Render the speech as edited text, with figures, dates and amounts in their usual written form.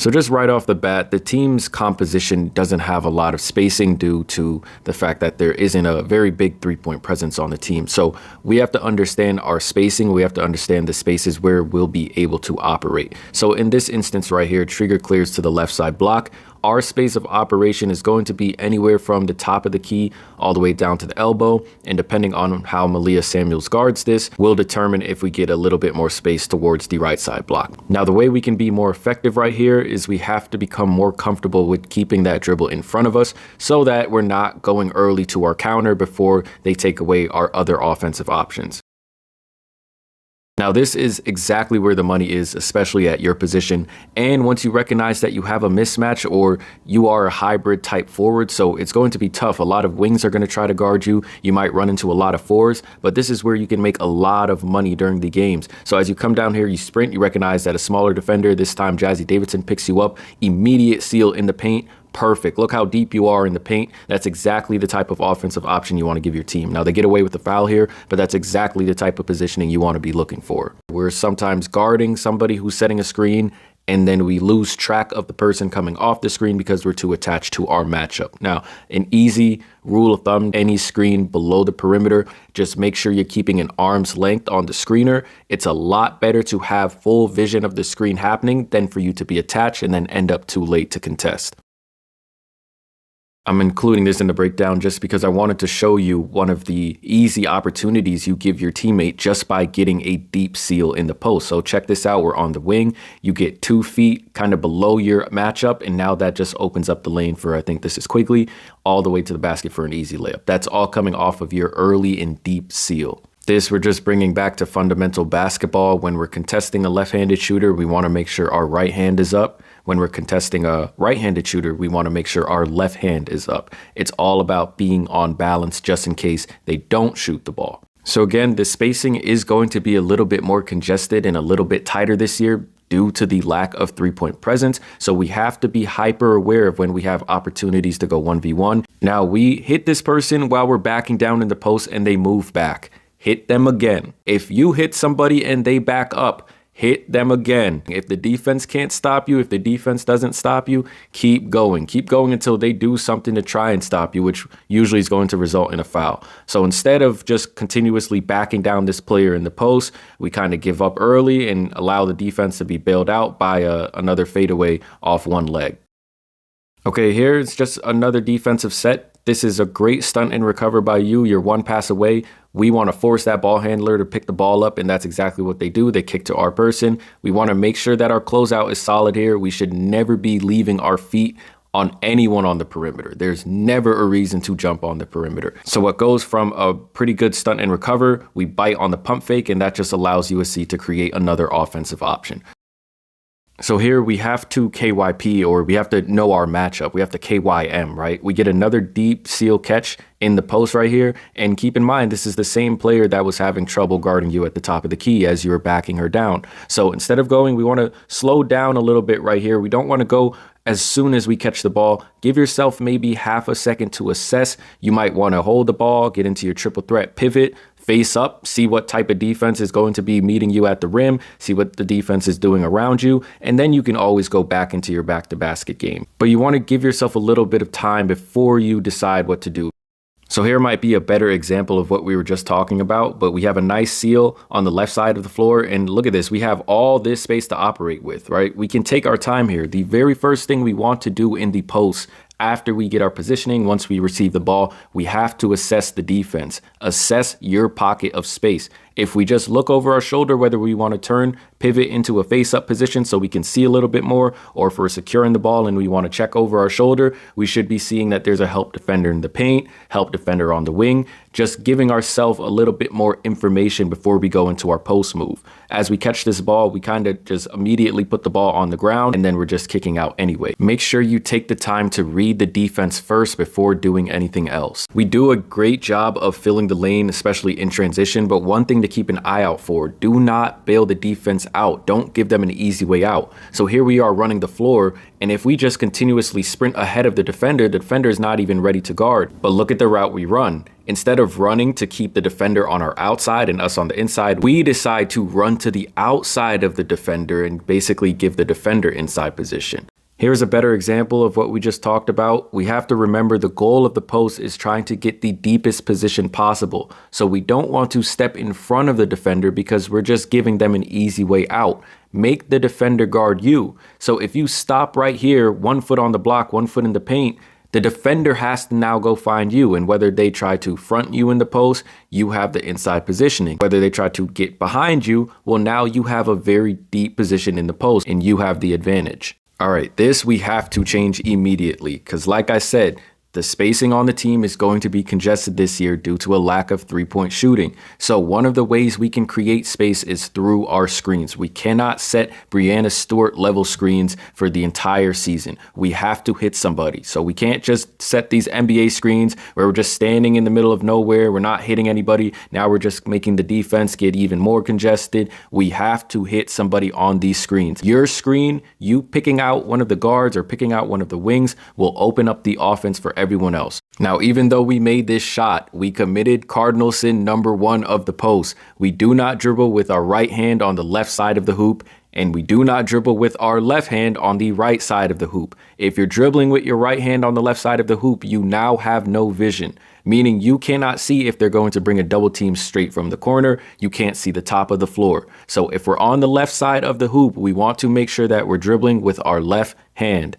So just right off the bat, the team's composition doesn't have a lot of spacing due to the fact that there isn't a very big three-point presence on the team. So we have to understand our spacing. We have to understand the spaces where we'll be able to operate. So in this instance right here, trigger clears to the left side block. Our space of operation is going to be anywhere from the top of the key all the way down to the elbow. And depending on how Malia Samuels guards this, will determine if we get a little bit more space towards the right side block. Now, the way we can be more effective right here is we have to become more comfortable with keeping that dribble in front of us so that we're not going early to our counter before they take away our other offensive options. Now, this is exactly where the money is, especially at your position. And once you recognize that you have a mismatch or you are a hybrid type forward, so it's going to be tough. A lot of wings are going to try to guard you. You might run into a lot of fours, but this is where you can make a lot of money during the games. So as you come down here, you sprint, you recognize that a smaller defender, this time Jazzy Davidson, picks you up, immediate seal in the paint. Perfect. Look how deep you are in the paint. That's exactly the type of offensive option you want to give your team. Now, they get away with the foul here, but that's exactly the type of positioning you want to be looking for. We're sometimes guarding somebody who's setting a screen, and then we lose track of the person coming off the screen because we're too attached to our matchup. Now, an easy rule of thumb, any screen below the perimeter, just make sure you're keeping an arm's length on the screener. It's a lot better to have full vision of the screen happening than for you to be attached and then end up too late to contest. I'm including this in the breakdown just because I wanted to show you one of the easy opportunities you give your teammate just by getting a deep seal in the post. So check this out. We're on the wing. You get 2 feet kind of below your matchup. And now that just opens up the lane for, I think this is Quigley, all the way to the basket for an easy layup. That's all coming off of your early and deep seal. This we're just bringing back to fundamental basketball. When we're contesting a left-handed shooter, we want to make sure our right hand is up. When we're contesting a right-handed shooter, we want to make sure our left hand is up. It's all about being on balance just in case they don't shoot the ball. So again, the spacing is going to be a little bit more congested and a little bit tighter this year due to the lack of three-point presence. So we have to be hyper aware of when we have opportunities to go 1v1. Now, we hit this person while we're backing down in the post and they move back. Hit them again. If you hit somebody and they back up, hit them again. If the defense can't stop you, if the defense doesn't stop you, keep going. Keep going until they do something to try and stop you, which usually is going to result in a foul. So instead of just continuously backing down this player in the post, we kind of give up early and allow the defense to be bailed out by another fadeaway off one leg. Okay, here's just another defensive set. This is a great stunt and recover by you. You're one pass away. We want to force that ball handler to pick the ball up, and that's exactly what they do. They kick to our person. We want to make sure that our closeout is solid here. We should never be leaving our feet on anyone on the perimeter. There's never a reason to jump on the perimeter. So what goes from a pretty good stunt and recover, we bite on the pump fake, and that just allows USC to create another offensive option. So here we have to KYP, or we have to know our matchup. We have to KYM, right? We get another deep seal catch in the post right here. And keep in mind, this is the same player that was having trouble guarding you at the top of the key as you were backing her down. So instead of going, we want to slow down a little bit right here. We don't want to go as soon as we catch the ball. Give yourself maybe half a second to assess. You might want to hold the ball, get into your triple threat pivot, face up, see what type of defense is going to be meeting you at the rim, see what the defense is doing around you, and then you can always go back into your back-to-basket game. But you want to give yourself a little bit of time before you decide what to do. So here might be a better example of what we were just talking about, but we have a nice seal on the left side of the floor, and look at this. We have all this space to operate with, right? We can take our time here. The very first thing we want to do in the post after we get our positioning, once we receive the ball, we have to assess the defense. Assess your pocket of space. If we just look over our shoulder, whether we want to turn, pivot into a face-up position so we can see a little bit more, or if we're securing the ball and we want to check over our shoulder, we should be seeing that there's a help defender in the paint, help defender on the wing, just giving ourselves a little bit more information before we go into our post move. As we catch this ball, we kind of just immediately put the ball on the ground, and then we're just kicking out anyway. Make sure you take the time to read the defense first before doing anything else. We do a great job of filling the lane, especially in transition, but one thing to keep an eye out for, do not bail the defense out. Don't give them an easy way out. So here we are running the floor, and if we just continuously sprint ahead of the defender is not even ready to guard. But look at the route we run. Instead of running to keep the defender on our outside and us on the inside, we decide to run to the outside of the defender and basically give the defender inside position. Here's a better example of what we just talked about. We have to remember the goal of the post is trying to get the deepest position possible. So we don't want to step in front of the defender because we're just giving them an easy way out. Make the defender guard you. So if you stop right here, 1 foot on the block, 1 foot in the paint, the defender has to now go find you. And whether they try to front you in the post, you have the inside positioning. Whether they try to get behind you, well, now you have a very deep position in the post and you have the advantage. All right, this we have to change immediately because like I said, the spacing on the team is going to be congested this year due to a lack of three-point shooting. So one of the ways we can create space is through our screens. We cannot set Breanna Stewart level screens for the entire season. We have to hit somebody. So we can't just set these NBA screens where we're just standing in the middle of nowhere. We're not hitting anybody. Now we're just making the defense get even more congested. We have to hit somebody on these screens. Your screen, you picking out one of the guards or picking out one of the wings will open up the offense for everyone else. Now, even though we made this shot, we committed cardinal sin number 1 of the post. We do not dribble with our right hand on the left side of the hoop, and we do not dribble with our left hand on the right side of the hoop. If you're dribbling with your right hand on the left side of the hoop, you now have no vision, meaning you cannot see if they're going to bring a double team straight from the corner. You can't see the top of the floor. So if we're on the left side of the hoop, we want to make sure that we're dribbling with our left hand.